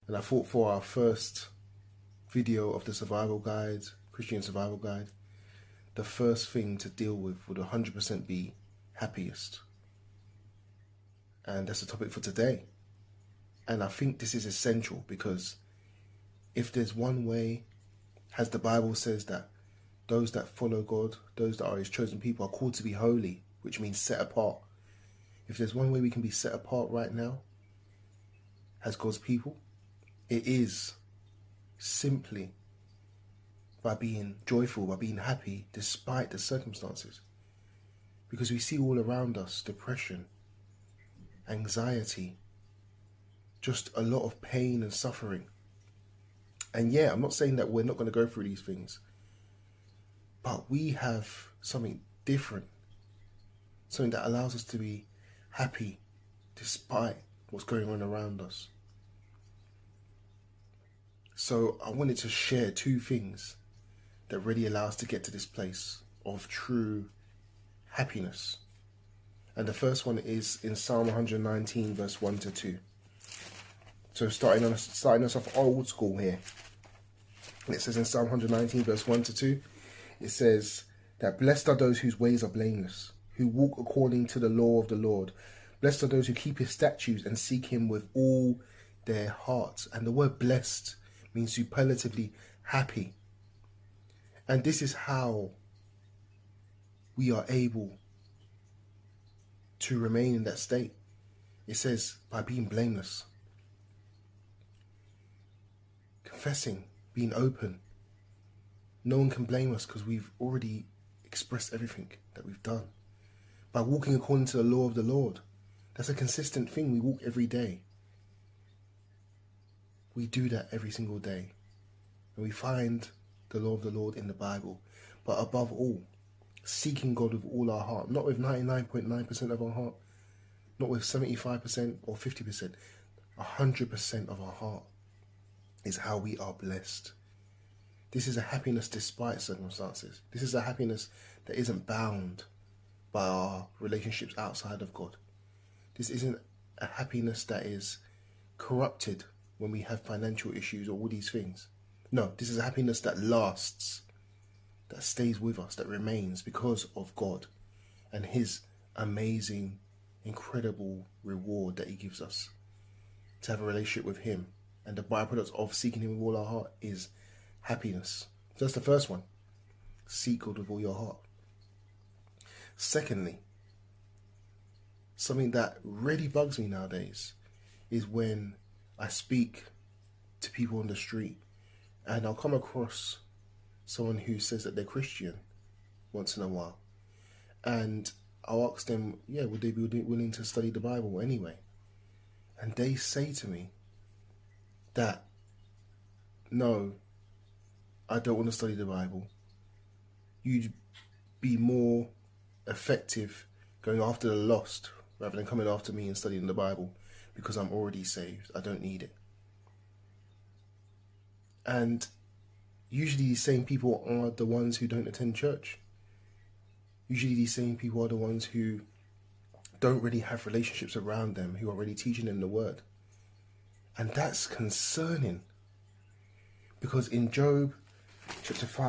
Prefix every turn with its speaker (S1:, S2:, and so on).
S1: And I thought for our first video of the survival guide, Christian survival guide, the first thing to deal with would 100% be happiest. And that's the topic for today. And I think this is essential because if there's one way, as the Bible says, that those that follow God, those that are his chosen people, are called to be holy, which means set apart. If there's one way we can be set apart right now as God's people, it is simply by being joyful, by being happy despite the circumstances. Because we see all around us depression, anxiety, just a lot of pain and suffering. And yeah, I'm not saying that we're not going to go through these things, but we have something different, something that allows us to be happy despite what's going on around us. So I wanted to share two things that really allow us to get to this place of true happiness. And the first one is in Psalm 119 verse 1 to 2. So starting us off old school here. And it says in Psalm 119 verse 1 to 2, it says that blessed are those whose ways are blameless, who walk according to the law of the Lord. Blessed are those who keep his statutes and seek him with all their hearts. And the word blessed means superlatively happy. And this is how we are able to remain in that state. It says by being blameless, confessing, being open. No one can blame us because we've already expressed everything that we've done. By walking according to the law of the Lord. That's a consistent thing. We walk every day. We do that every single day. And we find the law of the Lord in the Bible. But above all, seeking God with all our heart. Not with 99.9% of our heart. Not with 75% or 50%. 100% of our heart is how we are blessed. This is a happiness despite circumstances. This is a happiness that isn't bound by our relationships outside of God. This isn't a happiness that is corrupted when we have financial issues or all these things. No, this is a happiness that lasts, that stays with us, that remains because of God and his amazing, incredible reward that he gives us to have a relationship with him. And the byproduct of seeking him with all our heart is happiness. So that's the first one. Seek God with all your heart. Secondly, something that really bugs me nowadays is when I speak to people on the street and I'll come across someone who says that they're Christian once in a while. And I'll ask them, yeah, would they be willing to study the Bible anyway? And they say to me that, no, I don't want to study the Bible. You'd be more effective going after the lost rather than coming after me and studying the Bible because I'm already saved. I don't need it. And usually these same people are the ones who don't attend church. Usually these same people are the ones who don't really have relationships around them, who are really teaching them the word. And that's concerning. Because in Job chapter 5,